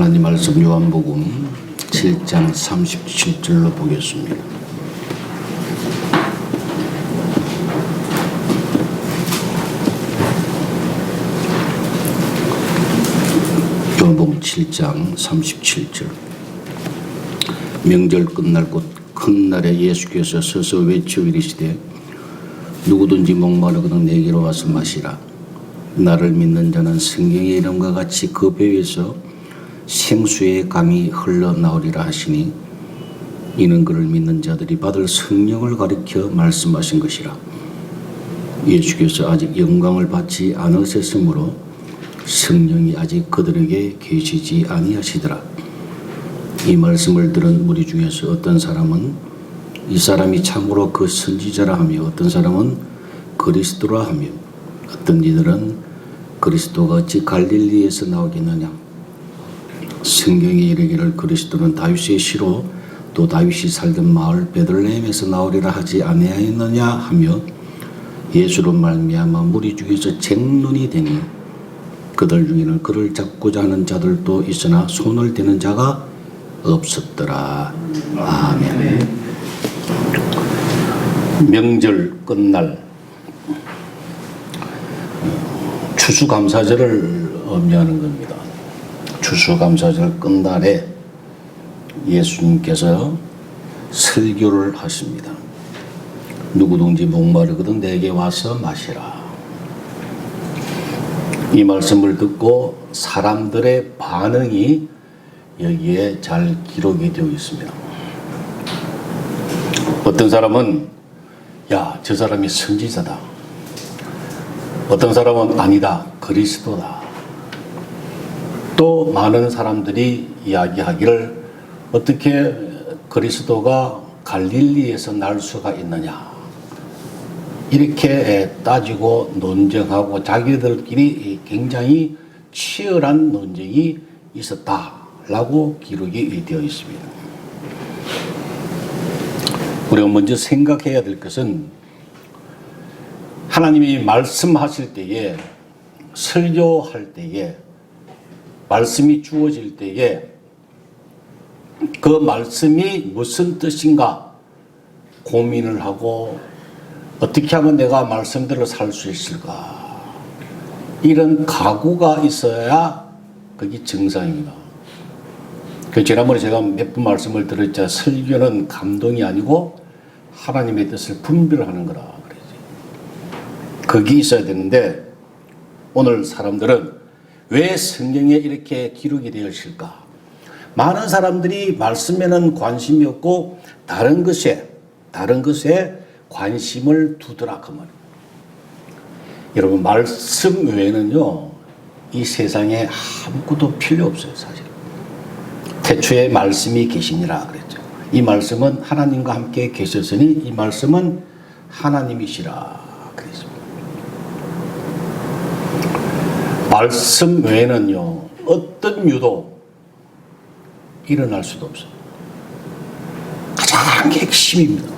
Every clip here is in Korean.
하나님 말씀 요한복음 7장 37절로 보겠습니다. 요한복음 7장 37절. 명절 끝날 곧 큰 날에 예수께서 서서 외쳐 이르시되 누구든지 목마르거든 내게로 와서 마시라. 나를 믿는 자는 성경의 이름과 같이 그 배에서 생수의 강이 흘러나오리라 하시니 이는 그를 믿는 자들이 받을 성령을 가리켜 말씀하신 것이라. 예수께서 아직 영광을 받지 않으셨으므로 성령이 아직 그들에게 계시지 아니하시더라. 이 말씀을 들은 무리 중에서 어떤 사람은 이 사람이 참으로 그 선지자라 하며 어떤 사람은 그리스도라 하며 어떤 이들은 그리스도가 어찌 갈릴리에서 나오겠느냐. 성경에 이르기를 그리스도는 다윗의 시로 또 다윗이 살던 마을 베들레헴에서 나오리라 하지 아니하였느냐 하며 예수로 말미암아 무리 중에서 쟁론이 되니 그들 중에는 그를 잡고자 하는 자들도 있으나 손을 대는 자가 없었더라. 아멘. 명절 끝날 추수감사절을 의미하는 겁니다. 추수감사절 끝날에 예수님께서 설교를 하십니다. 누구든지 목마르거든 내게 와서 마시라. 이 말씀을 듣고 사람들의 반응이 여기에 잘 기록이 되어 있습니다. 어떤 사람은 야, 저 사람이 선지자다. 어떤 사람은 아니다, 그리스도다. 또 많은 사람들이 이야기하기를 어떻게 그리스도가 갈릴리에서 날 수가 있느냐. 이렇게 따지고 논쟁하고 자기들끼리 굉장히 치열한 논쟁이 있었다라고 기록이 되어 있습니다. 우리가 먼저 생각해야 될 것은 하나님이 말씀하실 때에, 설교할 때에, 말씀이 주어질 때에 그 말씀이 무슨 뜻인가 고민을 하고 어떻게 하면 내가 말씀대로 살 수 있을까, 이런 각오가 있어야 그게 정상입니다. 지난번에 제가 몇 번 말씀을 드렸자 설교는 감동이 아니고 하나님의 뜻을 분별하는 거라 그러지. 그게 있어야 되는데 오늘 사람들은 왜 성경에 이렇게 기록이 되어 있을까? 많은 사람들이 말씀에는 관심이 없고 다른 것에 관심을 두더라 그 말이에요. 여러분, 말씀 외에는요 이 세상에 아무것도 필요 없어요. 사실 태초에 말씀이 계시니라 그랬죠. 이 말씀은 하나님과 함께 계셨으니 이 말씀은 하나님이시라 그랬습니다. 말씀 외에는요 어떤 유도 일어날 수도 없어요. 가장 핵심입니다.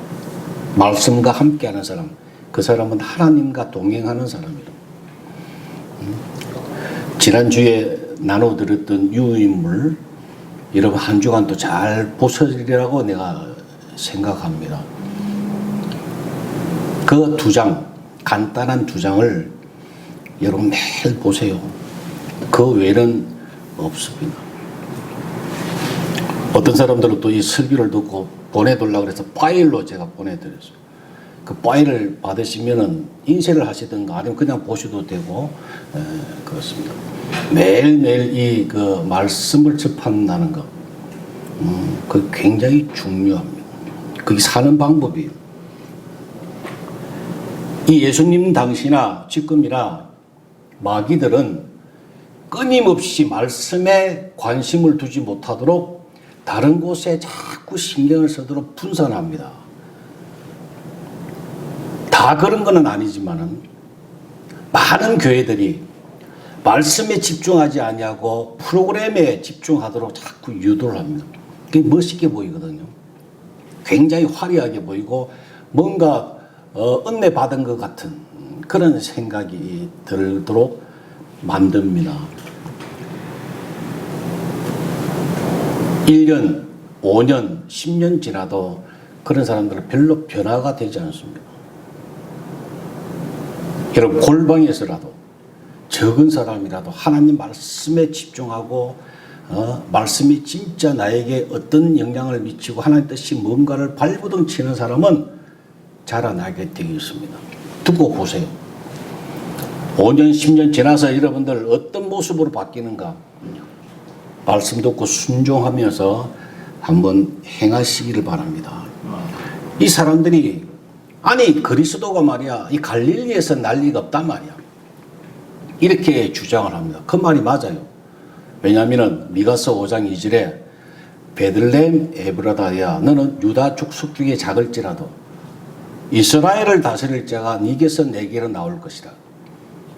말씀과 함께하는 사람, 그 사람은 하나님과 동행하는 사람이다. 지난주에 나눠드렸던 유인물, 여러분 한 주간 또 잘 보시리라고 내가 생각합니다. 그 두 장, 간단한 두 장을 여러분 매일 보세요. 그 외에는 없습니다. 어떤 사람들은 또 이 설교를 듣고 보내달라고 해서 파일로 제가 보내드렸어요. 그 파일을 받으시면은 인쇄를 하시든가 아니면 그냥 보셔도 되고, 그렇습니다. 매일매일 이 그 말씀을 접한다는 것, 그 굉장히 중요합니다. 그게 사는 방법이에요. 이 예수님 당시나 지금이나 마귀들은 끊임없이 말씀에 관심을 두지 못하도록 다른 곳에 자꾸 신경을 쓰도록 분산합니다. 다 그런 건 아니지만은 많은 교회들이 말씀에 집중하지 아니하고 프로그램에 집중하도록 자꾸 유도를 합니다. 그게 멋있게 보이거든요. 굉장히 화려하게 보이고 뭔가 은혜 받은 것 같은 그런 생각이 들도록 만듭니다. 1년, 5년, 10년 지나도 그런 사람들은 별로 변화가 되지 않습니다. 여러분, 골방에서라도 적은 사람이라도 하나님 말씀에 집중하고 말씀이 진짜 나에게 어떤 영향을 미치고 하나님 뜻이 뭔가를 발버둥 치는 사람은 자라나게 되겠습니다. 듣고 보세요. 5년, 10년 지나서 여러분들 어떤 모습으로 바뀌는가 말씀 듣고 순종하면서 한번 행하시기를 바랍니다. 이 사람들이 아니 그리스도가 말이야 이 갈릴리에서 난리가 없단 말이야 이렇게 주장을 합니다. 그 말이 맞아요. 왜냐하면 미가서 5장 2절에 베들레헴 에브라다야 너는 유다 족속 중에 작을지라도 이스라엘을 다스릴 자가 네게서 내게로 나올 것이라.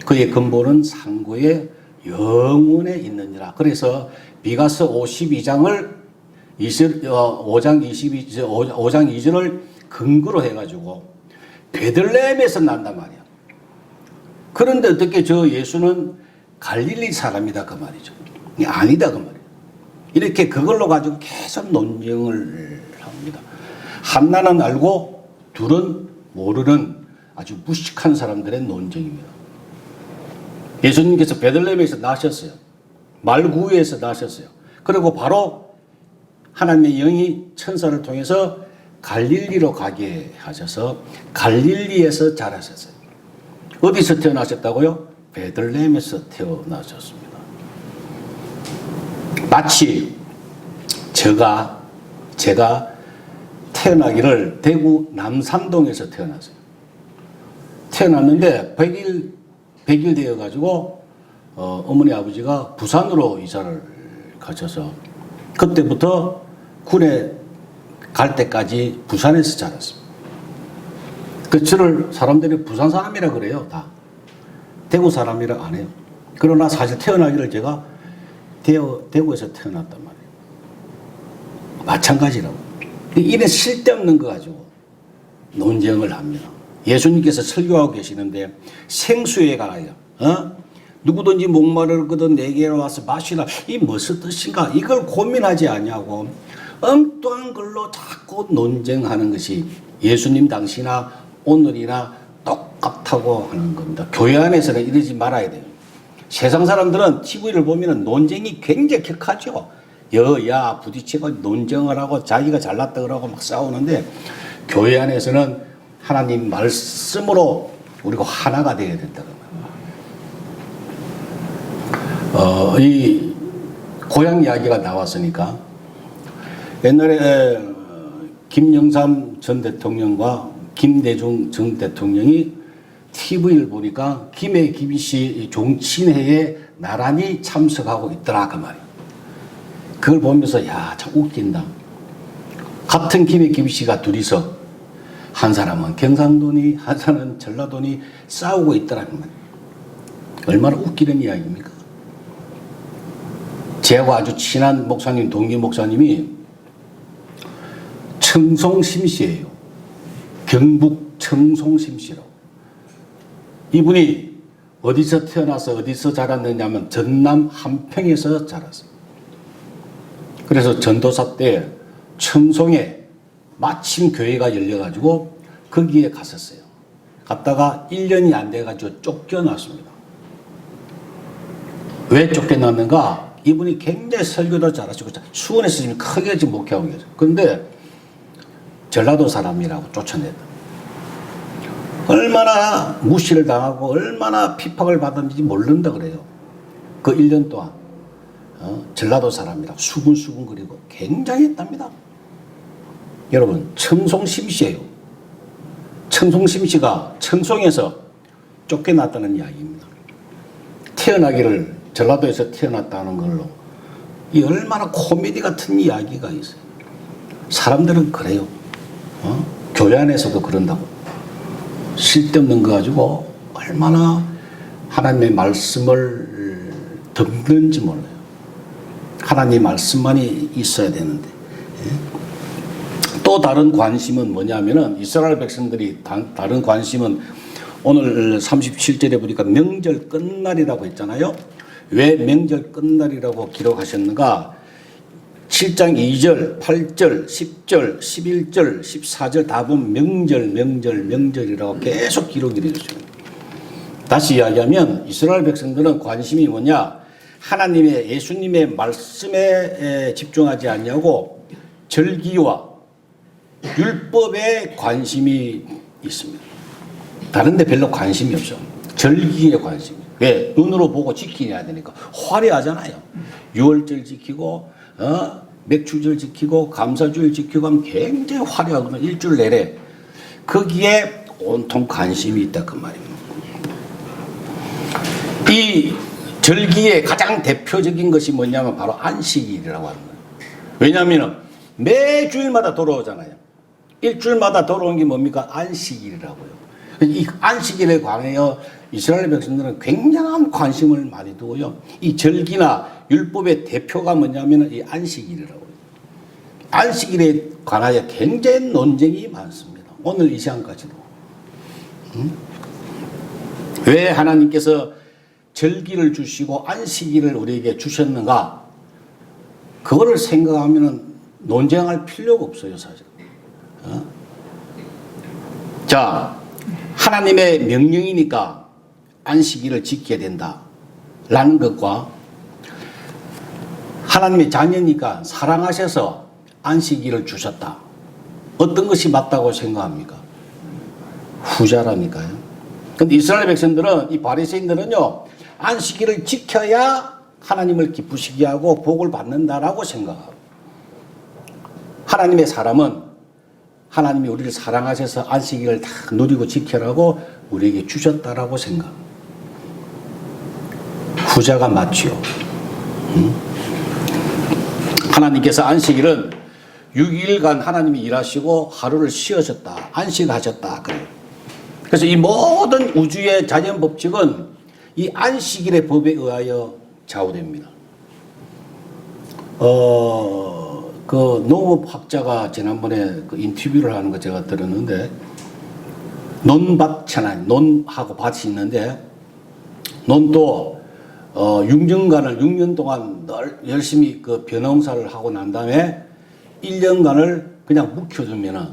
그의 근본은 상고의 영원에 있느니라. 그래서 미가서 52장을 5장 2절을 근거로 해가지고 베들레헴에서 난단 말이야. 그런데 어떻게 저 예수는 갈릴리 사람이다 그 말이죠. 아니다 그 말이에요. 이렇게 그걸로 가지고 계속 논쟁을 합니다. 하나는 알고 둘은 모르는 아주 무식한 사람들의 논쟁입니다. 예수님께서 베들레헴에서 나셨어요. 말구에서 나셨어요. 그리고 바로 하나님의 영이 천사를 통해서 갈릴리로 가게 하셔서 갈릴리에서 자라셨어요. 어디서 태어나셨다고요? 베들레헴에서 태어나셨습니다. 마치 제가 태어나기를 대구 남산동에서 태어났어요. 태어났는데 100일 되어가지고 어머니 아버지가 부산으로 이사를 가셔서 그때부터 군에 갈 때까지 부산에서 자랐습니다. 저를 사람들이 부산 사람이라 그래요. 다 대구 사람이라 안 해요. 그러나 사실 태어나기를 제가 대구에서 태어났단 말이에요. 마찬가지라고. 이래 쓸데없는 거 가지고 논쟁을 합니다. 예수님께서 설교하고 계시는데 생수에 가요. 누구든지 목마르거든 내게로 와서 마시라. 이 무슨 뜻인가? 이걸 고민하지 않냐고 엉뚱한 걸로 자꾸 논쟁하는 것이 예수님 당시나 오늘이나 똑같다고 하는 겁니다. 교회 안에서는 이러지 말아야 돼요. 세상 사람들은 TV를 보면 논쟁이 굉장히 격하죠. 여야 부딪히고 논쟁을 하고 자기가 잘났다 그러고 막 싸우는데 교회 안에서는 하나님 말씀으로 우리가 하나가 되어야 된다고 합니다. 이 고향 이야기가 나왔으니까 옛날에 김영삼 전 대통령과 김대중 전 대통령이 TV를 보니까 김해 김씨 종친회에 나란히 참석하고 있더라 그 말이에요. 그걸 보면서 야, 참 웃긴다. 같은 김해 김씨가 둘이서 한 사람은 경상도니 한 사람은 전라도니 싸우고 있더라 그 말이에요. 얼마나 웃기는 이야기입니까? 제하고 아주 친한 목사님, 동기 목사님이 청송심씨예요. 경북 청송심씨라고. 이분이 어디서 태어나서 어디서 자랐느냐면 전남 함평에서 자랐어요. 그래서 전도사 때 청송에 마침 교회가 열려가지고 거기에 갔었어요. 갔다가 1년이 안 돼가지고 쫓겨났습니다. 왜 쫓겨났는가? 이분이 굉장히 설교도 잘하시고 수원에서 지금 크게 지금 목회하고 계세요. 그런데 전라도 사람이라고 쫓아냈다. 얼마나 무시를 당하고 얼마나 핍박을 받았는지 모른다 그래요. 그 1년 동안 전라도 사람이라고 수근수근거리고 굉장히 했답니다. 여러분 청송심씨예요. 청송심씨가 청송에서 쫓겨났다는 이야기입니다. 태어나기를 전라도에서 태어났다는 걸로 이 얼마나 코미디 같은 이야기가 있어요. 사람들은 그래요. 교회 안에서도 그런다고. 쓸데없는 거 가지고 얼마나 하나님의 말씀을 듣는지 몰라요. 하나님의 말씀만이 있어야 되는데. 또 다른 관심은 뭐냐면은 이스라엘 백성들이 다른 관심은 오늘 37절에 보니까 명절 끝날이라고 했잖아요. 왜 명절 끝날이라고 기록하셨는가? 7장 2절, 8절, 10절, 11절, 14절 다 보면 명절이라고 계속 기록이 되어 있어요. 다시 이야기하면 이스라엘 백성들은 관심이 뭐냐? 하나님의 예수님의 말씀에 집중하지 않냐고 절기와 율법에 관심이 있습니다. 다른 데 별로 관심이 없어. 절기에 관심이. 왜? 눈으로 보고 지켜야 되니까. 화려하잖아요. 6월절 지키고 맥주절 지키고 감사주일 지키고 하면 굉장히 화려하거든요. 일주일 내내. 거기에 온통 관심이 있다 그 말입니다. 이 절기의 가장 대표적인 것이 뭐냐면 바로 안식일이라고 하는 거예요. 왜냐하면 매주일마다 돌아오잖아요. 일주일마다 돌아온 게 뭡니까? 안식일이라고요. 이 안식일에 관하여 이스라엘 백성들은 굉장한 관심을 많이 두고요. 이 절기나 율법의 대표가 뭐냐면 이 안식일이라고요. 안식일에 관하여 굉장히 논쟁이 많습니다. 오늘 이 시간까지도. 왜 하나님께서 절기를 주시고 안식일을 우리에게 주셨는가? 그거를 생각하면 논쟁할 필요가 없어요, 사실. 자, 하나님의 명령이니까 안식일을 지켜야 된다라는 것과 하나님의 자녀니까 사랑하셔서 안식일을 주셨다. 어떤 것이 맞다고 생각합니까? 후자라니까요. 근데 이스라엘 백성들은, 이 바리새인들은요, 안식일을 지켜야 하나님을 기쁘시게 하고 복을 받는다라고 생각하고, 하나님의 사람은 하나님이 우리를 사랑하셔서 안식일을 다 누리고 지켜라고 우리에게 주셨다라고 생각. 후자가 맞지요. 하나님께서 안식일은 6일간 하나님이 일하시고 하루를 쉬어졌다. 안식하셨다. 그래요. 그래서 이 모든 우주의 자연 법칙은 이 안식일의 법에 의하여 좌우됩니다. 그 농업학자가 지난번에 그 인터뷰를 하는 거 제가 들었는데, 논밭잖아요. 논하고 밭이 있는데, 논도 6년 동안 늘 열심히 그 벼농사를 하고 난 다음에 1년간을 그냥 묵혀두면은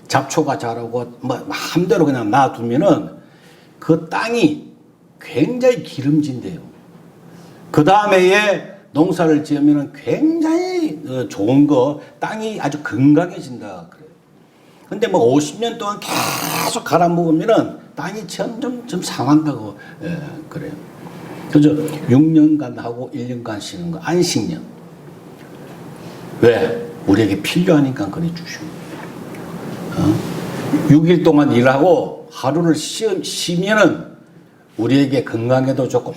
잡초가 자라고 뭐 마음대로 그냥 놔두면은 그 땅이 굉장히 기름진대요. 그 다음에 농사를 지으면은 굉장히 좋은 거, 땅이 아주 건강해진다 그래요. 근데 뭐 50년 동안 계속 갈아 먹으면은 땅이 점점 상한다고 그래요. 그죠? 6년간 하고 1년간 쉬는 거, 안식년. 왜? 우리에게 필요하니까 그래 주시고. 6일 동안 일하고 하루를 쉬면은 우리에게 건강에도 좋고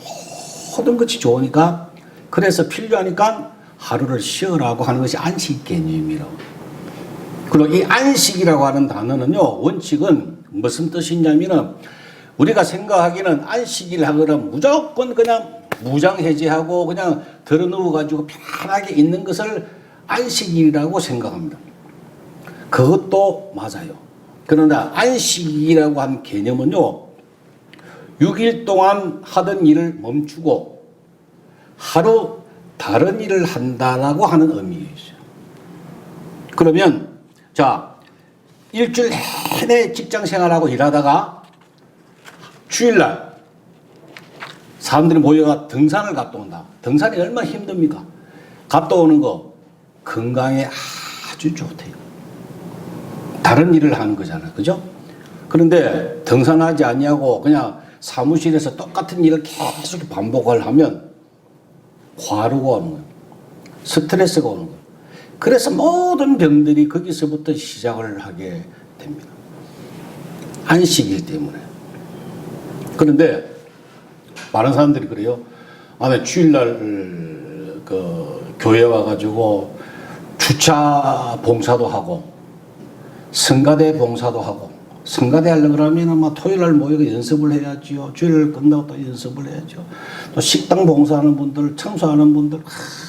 모든 것이 좋으니까, 그래서 필요하니까 하루를 쉬어라고 하는 것이 안식 개념이라고. 그리고 이 안식이라고 하는 단어는요, 원칙은 무슨 뜻이냐면은, 우리가 생각하기는 안식일 하거나 무조건 그냥 무장해제하고 그냥 들어누워가지고 편하게 있는 것을 안식일이라고 생각합니다. 그것도 맞아요. 그러나 안식이라고 하는 개념은요, 6일 동안 하던 일을 멈추고 하루 다른 일을 한다라고 하는 의미가 있어요. 그러면 자, 일주일 내내 직장 생활하고 일하다가 주일날 사람들이 모여가 등산을 갔다 온다. 등산이 얼마나 힘듭니까? 갔다 오는 거 건강에 아주 좋대요. 다른 일을 하는 거잖아요. 그죠? 그런데 등산하지 않냐고 그냥 사무실에서 똑같은 일을 계속 반복을 하면 과로가 오는 거예요. 스트레스가 오는 거예요. 그래서 모든 병들이 거기서부터 시작을 하게 됩니다. 안식일 때문에. 그런데 많은 사람들이 그래요. 나 주일날 교회 와가지고 주차 봉사도 하고 성가대 봉사도 하고, 성가대 하려고 그러면 토요일날 모여서 연습을 해야지요. 주일 끝나고 또 연습을 해야죠. 또 식당 봉사하는 분들, 청소하는 분들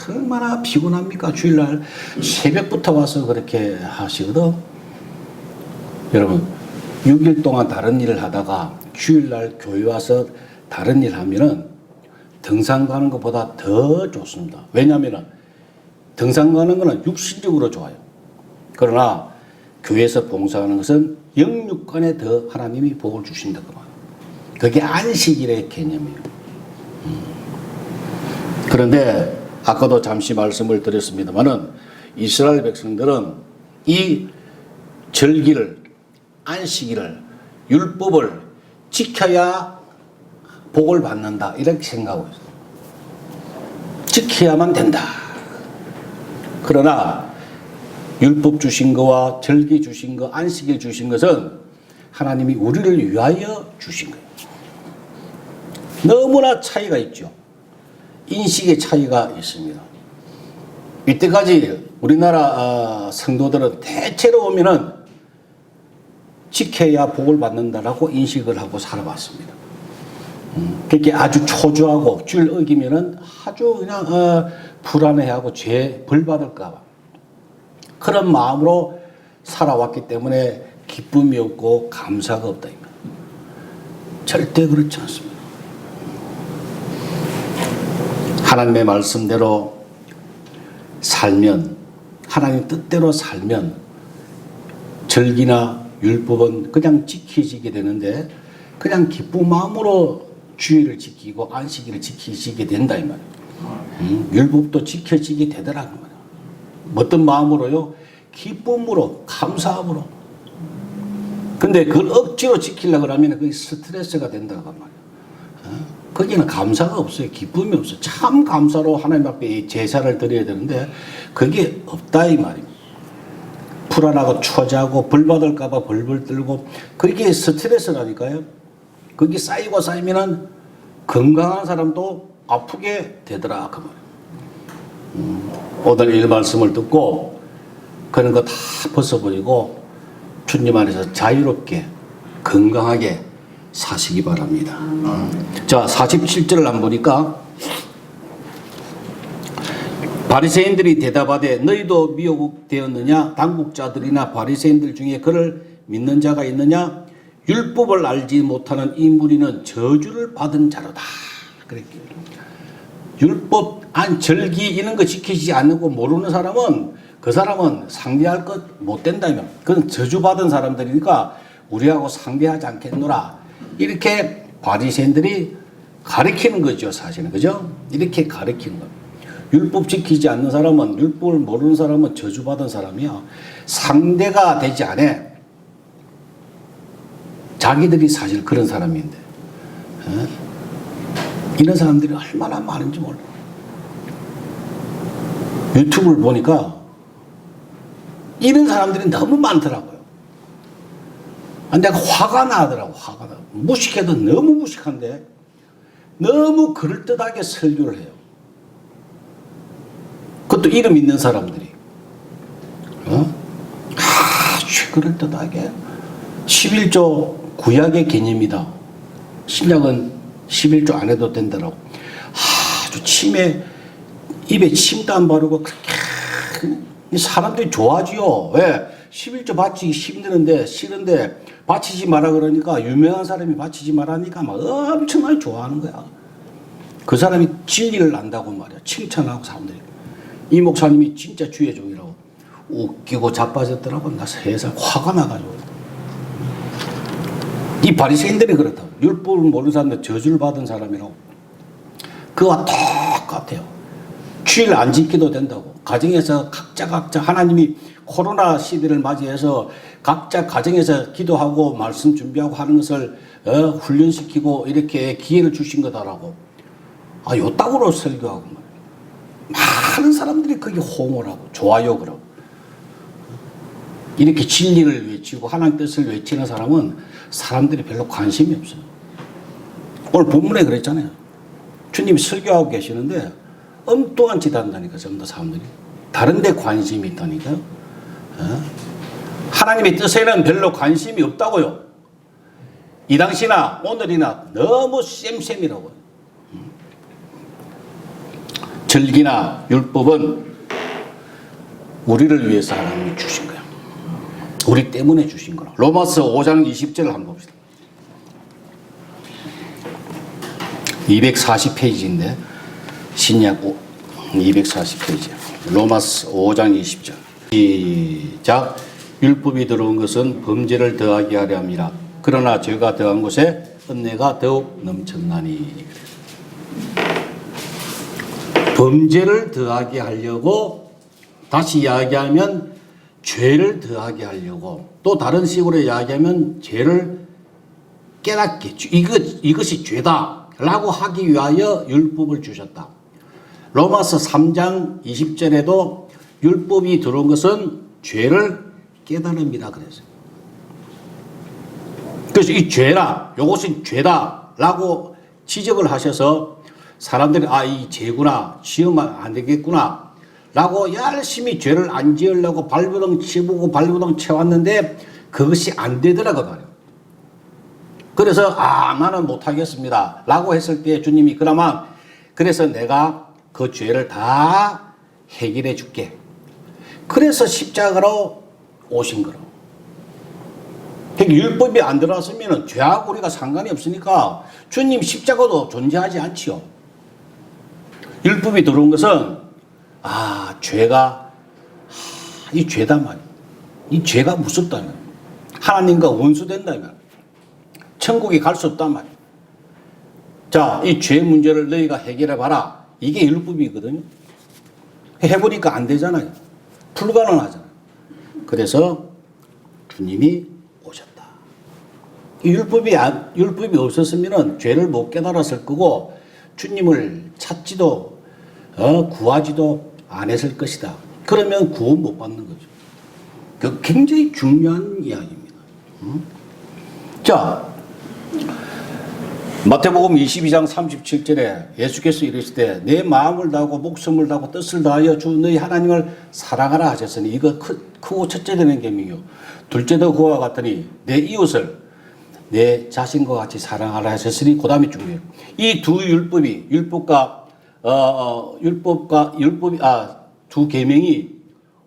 얼마나 피곤합니까? 주일날 새벽부터 와서 그렇게 하시거든. 여러분, 6일 동안 다른 일을 하다가 주일날 교회 와서 다른 일 하면은 등산 가는 것보다 더 좋습니다. 왜냐하면 등산 가는 것은 육신적으로 좋아요. 그러나 교회에서 봉사하는 것은 영육간에 더 하나님이 복을 주신다 그 말. 그게 안식일의 개념이에요. 그런데 아까도 잠시 말씀을 드렸습니다만은 이스라엘 백성들은 이 절기를, 안식일을, 율법을 지켜야 복을 받는다 이렇게 생각하고 있어요. 지켜야만 된다. 그러나 율법 주신 거와 절기 주신 거, 안식일 주신 것은 하나님이 우리를 위하여 주신 거예요. 너무나 차이가 있죠. 인식의 차이가 있습니다. 이때까지 우리나라 성도들은 대체로 보면은 지켜야 복을 받는다라고 인식을 하고 살아왔습니다. 그렇게 아주 초조하고 주일 어기면은 아주 그냥 불안해하고 죄 벌 받을까봐 그런 마음으로 살아왔기 때문에 기쁨이 없고 감사가 없다. 절대 그렇지 않습니다. 하나님의 말씀대로 살면, 하나님 뜻대로 살면 절기나 율법은 그냥 지키지게 되는데 그냥 기쁜 마음으로 주의를 지키고 안식일을 지키시게 된다 이 말이에요. 율법도 지켜지게 되더라고 말이에요. 어떤 마음으로요? 기쁨으로, 감사함으로. 근데 그걸 억지로 지키려고 하면 그게 스트레스가 된다고 말이에요. 거기는 감사가 없어요. 기쁨이 없어요. 참 감사로 하나님 앞에 제사를 드려야 되는데 그게 없다 이 말입니다. 불안하고 초조하고 벌 받을까봐 벌벌 떨고 그렇게 스트레스라니까요. 그게 쌓이고 쌓이면은 건강한 사람도 아프게 되더라 그 말이에요. 오늘 이 말씀을 듣고 그런 거 다 벗어버리고 주님 안에서 자유롭게 건강하게 사시기 바랍니다. 자, 47절을 한번 보니까 바리새인들이 대답하되 너희도 미혹되었느냐? 당국자들이나 바리새인들 중에 그를 믿는 자가 있느냐? 율법을 알지 못하는 이 무리는 저주를 받은 자로다. 그랬게. 율법, 절기 이런 거 지키지 않고 모르는 사람은 그 사람은 상대할 것 못 된다면 그건 저주받은 사람들이니까 우리하고 상대하지 않겠노라. 이렇게 바리새인들이 가르치는 거죠, 사실은. 그죠? 이렇게 가르치는 거예요. 율법 지키지 않는 사람은, 율법을 모르는 사람은 저주받은 사람이야. 상대가 되지 않아. 자기들이 사실 그런 사람인데. 이런 사람들이 얼마나 많은지 몰라. 유튜브를 보니까 이런 사람들이 너무 많더라고요. 내가 화가 나더라고, 화가 나. 무식해도 너무 무식한데 너무 그럴듯하게 설교를 해요. 그것도 이름 있는 사람들이. 아주 그럴듯하게 11조 구약의 개념이다. 신약은 11조 안 해도 된다라고. 아주 침에 입에 침도 안 바르고 그렇게 사람들이 좋아하지요. 왜? 11조 바치기 힘드는데 싫은데 바치지 마라 그러니까 유명한 사람이 바치지 말라니까 막 엄청나게 좋아하는 거야. 그 사람이 진리를 안다고 말이야. 칭찬하고 사람들이. 이 목사님이 진짜 주의 종이라고 웃기고 자빠졌더라고. 나 세상 화가 나가지고. 이 바리새인들이 그렇다고. 율법을 모르는 사람들 저주를 받은 사람이라고. 그와 똑같아요. 주일 안 지켜도 된다고. 가정에서 각자 하나님이 코로나 시대를 맞이해서 각자 가정에서 기도하고 말씀 준비하고 하는 것을 훈련시키고 이렇게 기회를 주신 거다라고. 요따구로 설교하고 많은 사람들이 거기 호응을 하고 좋아요 그러고. 이렇게 진리를 외치고 하나님 뜻을 외치는 사람은 사람들이 별로 관심이 없어요. 오늘 본문에 그랬잖아요. 주님이 설교하고 계시는데 엉뚱한 짓 한다니까 전부 다 사람들이. 다른 데 관심이 있다니까요. 하나님의 뜻에는 별로 관심이 없다고요. 이 당시나 오늘이나 너무 쌤쌤이라고요. 절기나 율법은 우리를 위해서 하나님이 주신 거야. 우리 때문에 주신 거라. 로마서 5장 20절을 한번 봅시다. 240페이지인데 신약 240페이지. 로마서 5장 20절. 시작. 율법이 들어온 것은 범죄를 더하게 하려 함이라. 그러나 죄가 더한 곳에 은혜가 더욱 넘쳤나니. 범죄를 더하게 하려고, 다시 이야기하면 죄를 더하게 하려고, 또 다른 식으로 이야기하면 죄를 깨닫게, 이것이 죄다 라고 하기 위하여 율법을 주셨다. 로마서 3장 20절에도 율법이 들어온 것은 죄를 깨달음이라 그랬어요. 그래서 이 죄라, 이것은 죄다 라고 지적을 하셔서 사람들이 이 죄구나, 지으면 안 되겠구나 라고 열심히 죄를 안 지으려고 발버둥 치보고 발버둥 쳐왔는데 그것이 안 되더라고 말이에요. 그래서 나는 못하겠습니다 라고 했을 때 주님이 그래서 내가 그 죄를 다 해결해 줄게. 그래서 십자가로 오신 거로. 그러니까 율법이 안 들어왔으면 죄하고 우리가 상관이 없으니까 주님 십자가도 존재하지 않지요. 율법이 들어온 것은 죄가 이 죄다 말이야. 이 죄가 무섭다면 하나님과 원수된다면 천국에 갈 수 없단 말이야. 자, 이 죄 문제를 너희가 해결해 봐라. 이게 율법이거든요. 해보니까 안 되잖아요. 불가능하잖아요. 그래서 주님이 오셨다. 이 율법이 없었으면 죄를 못 깨달았을 거고 주님을 찾지도 구하지도 안 했을 것이다. 그러면 구원 못 받는 거죠. 그 굉장히 중요한 이야기입니다. 자, 마태복음 22장 37절에 예수께서 이르시되 내 마음을 다하고 목숨을 다하고 뜻을 다하여 주 너희 하나님을 사랑하라 하셨으니 이거 크고 첫째 되는 계명이요. 둘째도 그와 같으니 내 이웃을 내 자신과 같이 사랑하라 하셨으니 그 다음에 중요해요. 이 두 율법이 두 계명이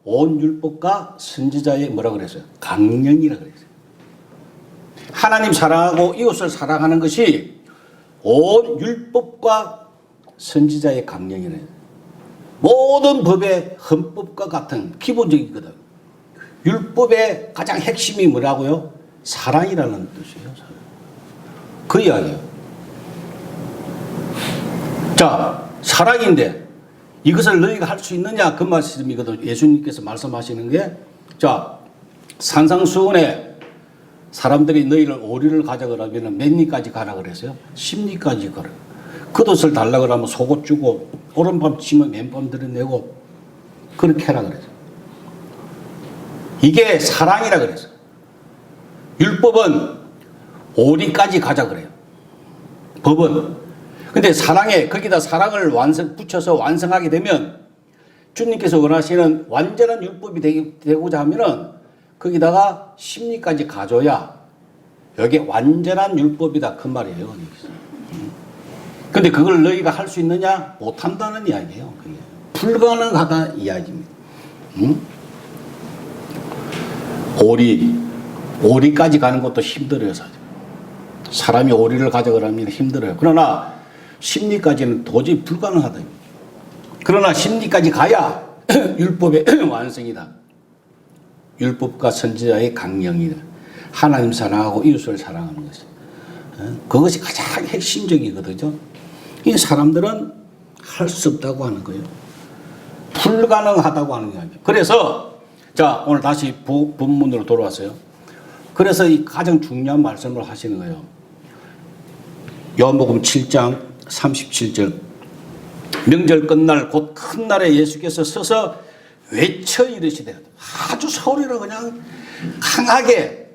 온 율법과 선지자의 뭐라 그랬어요? 강령이라 그랬어요. 하나님 사랑하고 이웃을 사랑하는 것이 온 율법과 선지자의 강령이래요. 모든 법의 헌법과 같은 기본적이거든. 율법의 가장 핵심이 뭐라고요? 사랑이라는 뜻이에요. 사랑. 그 이야기예요. 자, 사랑인데 이것을 너희가 할 수 있느냐 그 말씀이거든. 예수님께서 말씀하시는 게, 자, 산상수훈에 사람들이 너희를 오리를 가자 그러면 몇 리까지 가라 그랬어요? 10리까지 가라. 겉옷을 달라 그러면 속옷 주고 오른밤 치면 맨밤 들여내고 그렇게 하라 그랬어요. 이게 사랑이라 그랬어요. 율법은 오리까지 가자 그래요. 법은. 근데 사랑에 거기다 사랑을 붙여서 완성하게 되면 주님께서 원하시는 완전한 율법이 되고자 하면은 거기다가 심리까지 가져야 여기 완전한 율법이다 그 말이에요. 근데 그걸 너희가 할 수 있느냐? 못한다는 이야기예요. 그게. 불가능하다 이야기입니다. 오리까지 가는 것도 힘들어요. 사실. 사람이 오리를 가져가려면 힘들어요. 그러나 심리까지는 도저히 불가능하다. 그러나 심리까지 가야 율법의 완성이다. 율법과 선지자의 강령이다. 하나님 사랑하고 이웃을 사랑하는 것이. 그것이 가장 핵심적이거든요. 이 사람들은 할 수 없다고 하는 거예요. 불가능하다고 하는 거예요. 그래서 자, 오늘 다시 본문으로 돌아왔어요. 그래서 이 가장 중요한 말씀을 하시는 거예요. 요한복음 7장 37절. 명절 끝날 곧 큰 날에 예수께서 서서 외쳐 이르시되, 아주 소리로 그냥 강하게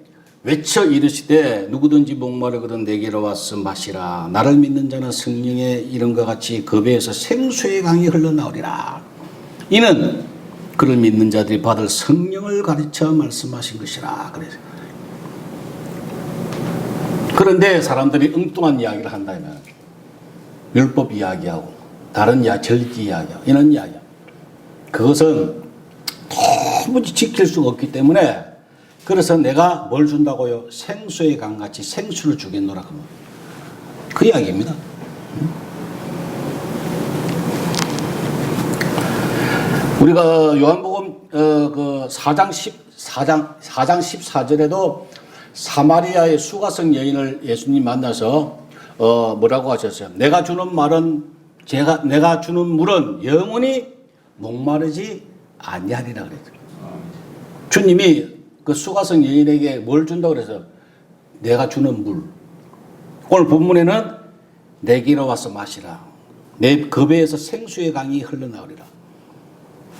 외쳐 이르시되 누구든지 목마르거든 내게로 와서 마시라. 나를 믿는 자는 성령의 이름과 같이 그 배에서 생수의 강이 흘러나오리라. 이는 그를 믿는 자들이 받을 성령을 가르쳐 말씀하신 것이라. 그런데 사람들이 엉뚱한 이야기를 한다면 율법 이야기하고 다른 절기 이야기하고 이런 이야기하고 그것은 도무지 지킬 수가 없기 때문에 그래서 내가 뭘 준다고요? 생수의 강같이 생수를 주겠노라. 그 이야기입니다. 우리가 요한복음 그 4장 14절에도 사마리아의 수가성 여인을 예수님 만나서 뭐라고 하셨어요? 내가 주는 물은 영원히 목마르지 아니하리라 그랬어요. 주님이 그 수가성 여인에게 뭘 준다고 그래서 내가 주는 물. 오늘 본문에는 내게로 와서 마시라. 내 급에서 생수의 강이 흘러나오리라.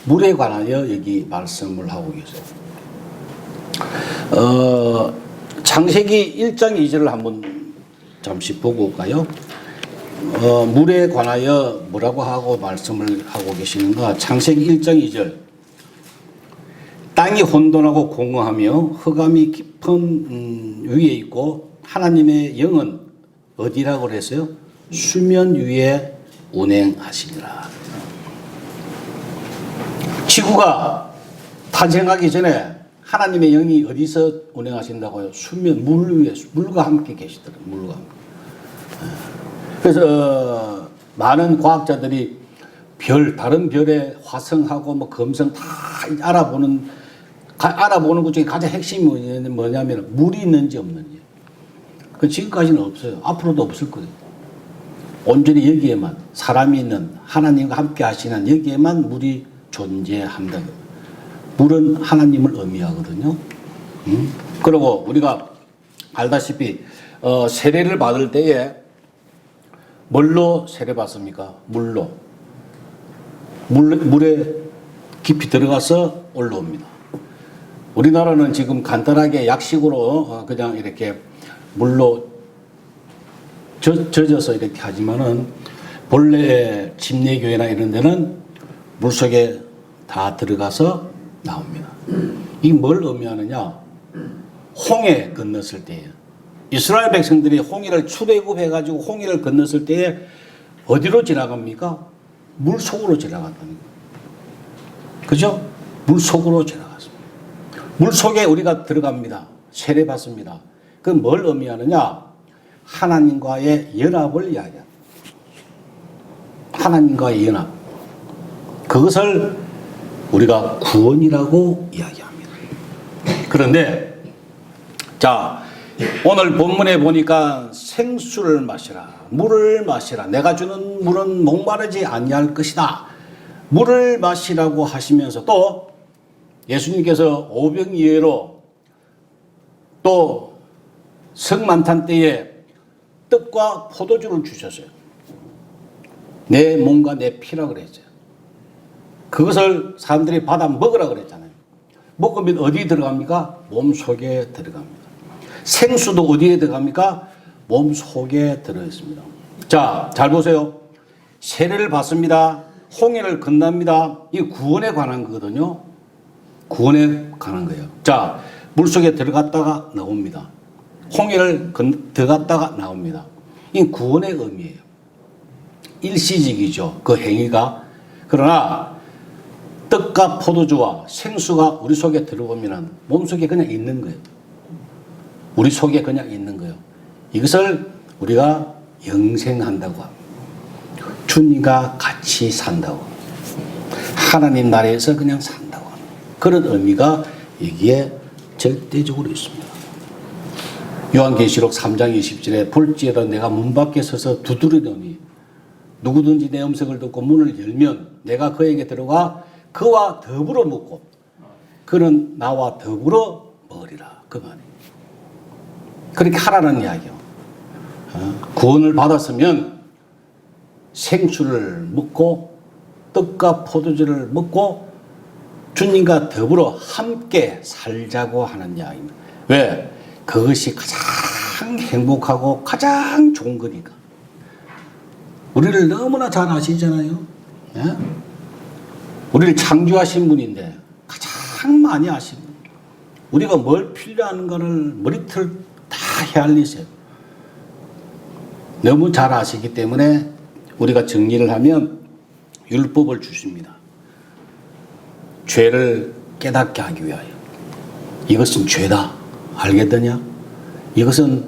물에 관하여 여기 말씀을 하고 계세요. 창세기 1장 2절을 한번 잠시 보고 올까요? 물에 관하여 뭐라고 하고 말씀을 하고 계시는가? 창세기 1장 2절. 땅이 혼돈하고 공허하며 흑암이 깊은 위에 있고 하나님의 영은 어디라고 그랬어요? 수면 위에 운행하시니라. 지구가 탄생하기 전에 하나님의 영이 어디서 운행하신다고요? 수면, 물 위에, 물과 함께 계시더라고요. 물과 함께. 그래서 많은 과학자들이 다른 별의 화성하고 뭐 금성 다 알아보는 것 중에 가장 핵심이 뭐냐면 물이 있는지 없는지. 그 지금까지는 없어요. 앞으로도 없을 거예요. 온전히 여기에만 사람이 있는 하나님과 함께 하시는 여기에만 물이 존재한다. 물은 하나님을 의미하거든요. 그리고 우리가 알다시피 세례를 받을 때에 뭘로 세례 받습니까? 물로. 물에 깊이 들어가서 올라옵니다. 우리나라는 지금 간단하게 약식으로 그냥 이렇게 물로 젖어서 이렇게 하지만은 본래 침례교회나 이런 데는 물속에 다 들어가서 나옵니다. 이게 뭘 의미하느냐? 홍해 건넜을 때예요. 이스라엘 백성들이 홍해를 출애굽해가지고 홍해를 건넜을 때에 어디로 지나갑니까? 물 속으로 지나간다는 거예요. 그죠? 물 속으로 지나갔습니다. 물 속에 우리가 들어갑니다. 세례 받습니다. 그건 뭘 의미하느냐? 하나님과의 연합을 이야기합니다. 하나님과의 연합. 그것을 우리가 구원이라고 이야기합니다. 그런데 자, 오늘 본문에 보니까 생수를 마시라, 물을 마시라, 내가 주는 물은 목마르지 아니할 것이다. 물을 마시라고 하시면서 또 예수님께서 오병이어로 또 성만탄 때에 떡과 포도주를 주셨어요. 내 몸과 내 피라 그랬어요. 그것을 사람들이 받아 먹으라 그랬잖아요. 먹으면 어디에 들어갑니까? 몸속에 들어갑니다. 생수도 어디에 들어갑니까? 몸속에 들어있습니다. 자, 잘 보세요. 세례를 받습니다. 홍해를 건넙니다. 이게 구원에 관한 거거든요. 구원에 관한 거예요. 자, 물속에 들어갔다가 나옵니다. 홍해를 들어갔다가 나옵니다. 이게 구원의 의미예요. 일시적이죠. 그 행위가. 그러나 떡과 포도주와 생수가 우리 속에 들어오면 몸속에 그냥 있는 거예요. 우리 속에 그냥 있는 거예요. 이것을 우리가 영생한다고 합니다. 주님과 같이 산다고 합니다. 하나님 나라에서 그냥 산다고 합니다. 그런 의미가 여기에 절대적으로 있습니다. 요한계시록 3장 20절에 볼지어다 내가 문 밖에 서서 두드리더니 누구든지 내 음성을 듣고 문을 열면 내가 그에게 들어가 그와 더불어 먹고 그는 나와 더불어 먹으리라. 그 말이에요. 그렇게 하라는 이야기요. 구원을 받았으면 생수를 먹고 떡과 포도주를 먹고 주님과 더불어 함께 살자고 하는 이야기입니다. 왜? 그것이 가장 행복하고 가장 좋은 거니까. 우리를 너무나 잘 아시잖아요. 예? 우리를 창조하신 분인데 가장 많이 아시는 우리가 뭘 필요한가를 머리털 다 헤아리세요. 너무 잘 아시기 때문에 우리가 정리를 하면 율법을 주십니다. 죄를 깨닫게 하기 위하여. 이것은 죄다. 알겠느냐? 이것은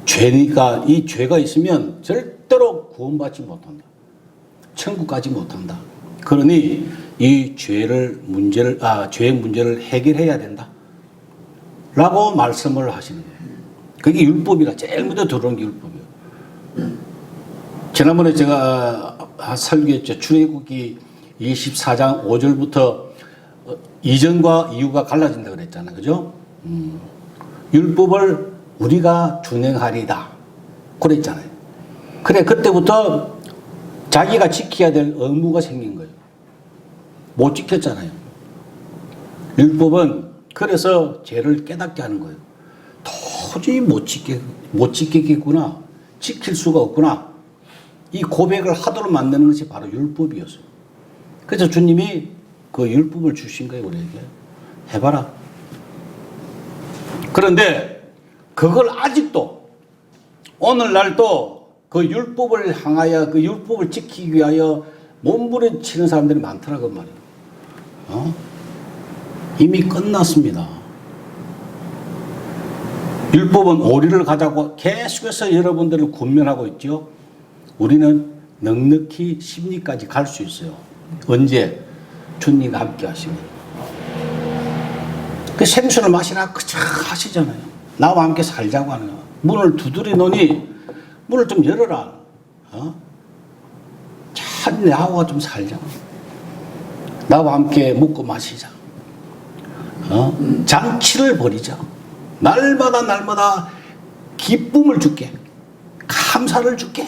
죄니까 이 죄가 있으면 절대로 구원받지 못한다. 천국 가지 못한다. 그러니 이 죄의 문제를 해결해야 된다. 라고 말씀을 하시는 거예요. 그게 율법이라 제일 먼저 들어온 게 율법이에요. 지난번에 제가 설교했죠. 출애굽기 24장 5절부터 이전과 이후가 갈라진다 그랬잖아요. 그죠? 율법을 우리가 준행하리다. 그랬잖아요. 그래, 그때부터 자기가 지켜야 될 의무가 생긴 거예요. 못 지켰잖아요. 율법은 그래서 죄를 깨닫게 하는 거예요. 도저히 못 지키겠구나. 지킬 수가 없구나. 이 고백을 하도록 만드는 것이 바로 율법이었어요. 그래서 주님이 그 율법을 주신 거예요. 우리에게. 해봐라. 그런데 그걸 아직도 오늘날도 그 율법을 향하여 그 율법을 지키기 위하여 몸부림치는 사람들이 많더라고 말이에요. 이미 끝났습니다. 율법은 오리를 가자고 계속해서 여러분들을 권면하고 있죠. 우리는 넉넉히 심리까지 갈 수 있어요. 언제? 주님과 함께 하시면. 그 생수를 마시라 그저 하시잖아요. 나와 함께 살자고 하는 거야. 문을 두드리노니 문을 좀 열어라. 참 나와 좀 살자. 나와 함께 먹고 마시자. 장치를 벌이자. 날마다 기쁨을 줄게. 감사를 줄게.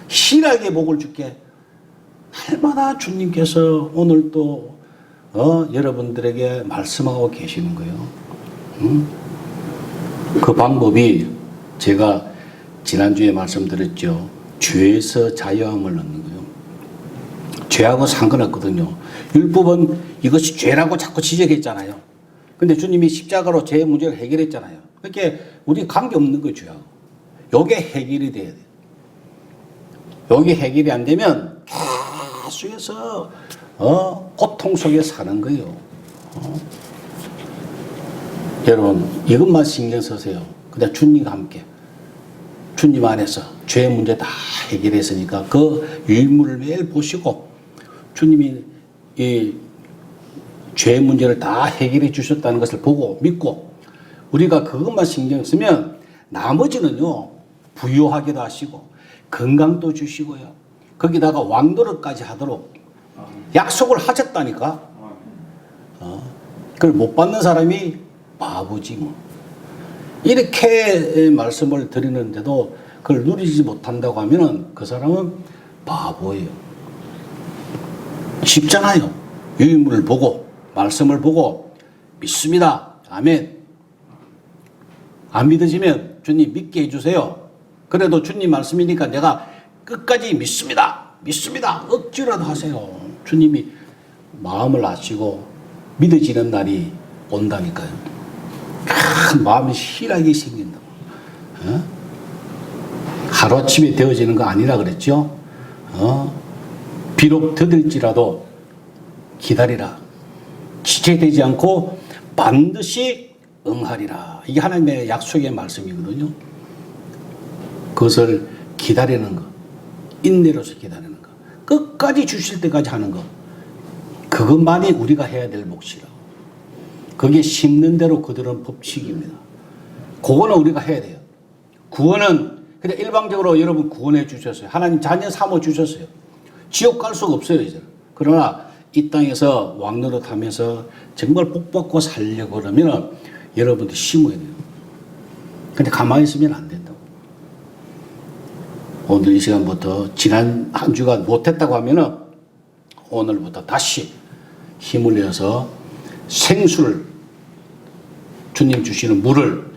희락의 복을 줄게. 날마다 주님께서 오늘 또 여러분들에게 말씀하고 계시는 거예요. 그 방법이 제가 지난주에 말씀드렸죠. 죄에서 자유함을 얻는 거예요. 죄하고 상관없거든요. 율법은 이것이 죄라고 자꾸 지적했잖아요. 근데 주님이 십자가로 죄의 문제를 해결했잖아요. 그렇게 우리 관계없는 거예요. 죄하고. 요게 해결이 돼야 돼요. 요게 해결이 안 되면 계속해서 고통 속에 사는 거예요. 여러분 이것만 신경 쓰세요. 근데 주님과 함께 주님 안에서 죄의 문제 다 해결했으니까 그 유인물을 매일 보시고 주님이 이 죄의 문제를 다 해결해 주셨다는 것을 보고 믿고 우리가 그것만 신경 쓰면 나머지는요 부유하게도 하시고 건강도 주시고요 거기다가 왕노릇까지 하도록 약속을 하셨다니까. 그걸 못 받는 사람이 바보지 뭐. 이렇게 말씀을 드리는데도 그걸 누리지 못한다고 하면은 그 사람은 바보예요. 쉽잖아요. 유인물을 보고 말씀을 보고 믿습니다. 아멘. 안 믿으시면 주님 믿게 해주세요. 그래도 주님 말씀이니까 내가 끝까지 믿습니다. 억지라도 하세요. 주님이 마음을 아시고 믿어지는 날이 온다니까요. 큰 마음의 희락이 생긴다고. 하루아침에 되어지는 거 아니라 그랬죠. 비록 더딜지라도 기다리라. 지체되지 않고 반드시 응하리라. 이게 하나님의 약속의 말씀이거든요. 그것을 기다리는 것. 인내로서 기다리는 것. 끝까지 주실 때까지 하는 것. 그것만이 우리가 해야 될 몫이라고. 그게 심는 대로 그들은 법칙입니다. 그거는 우리가 해야 돼요. 구원은 그냥 일방적으로 여러분 구원해 주셨어요. 하나님 자녀 삼아 주셨어요. 지옥 갈 수가 없어요 이제. 그러나 이 땅에서 왕노릇하면서 정말 복받고 살려고 그러면 여러분들 심어야 돼요. 근데 가만히 있으면 안 된다고. 오늘 이 시간부터 지난 한 주간 못했다고 하면은 오늘부터 다시 힘을 내서 생수를 주님 주시는 물을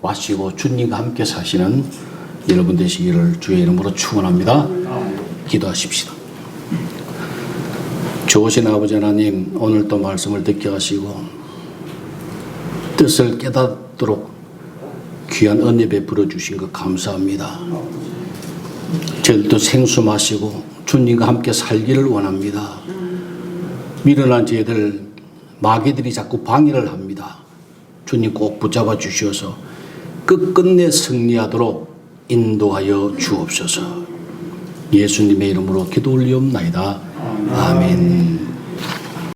마시고 주님과 함께 사시는 여러분 되시기를 주의 이름으로 축원합니다. 기도하십시다. 좋으신 아버지 하나님, 오늘 또 말씀을 듣게 하시고 뜻을 깨닫도록 귀한 은혜 베풀어 주신 것 감사합니다. 저희들도 생수 마시고 주님과 함께 살기를 원합니다. 미련한 저희들 마귀들이 자꾸 방해를 합니다. 주님 꼭 붙잡아 주셔서 끝끝내 승리하도록 인도하여 주옵소서. 예수님의 이름으로 기도 올리옵나이다. 아멘.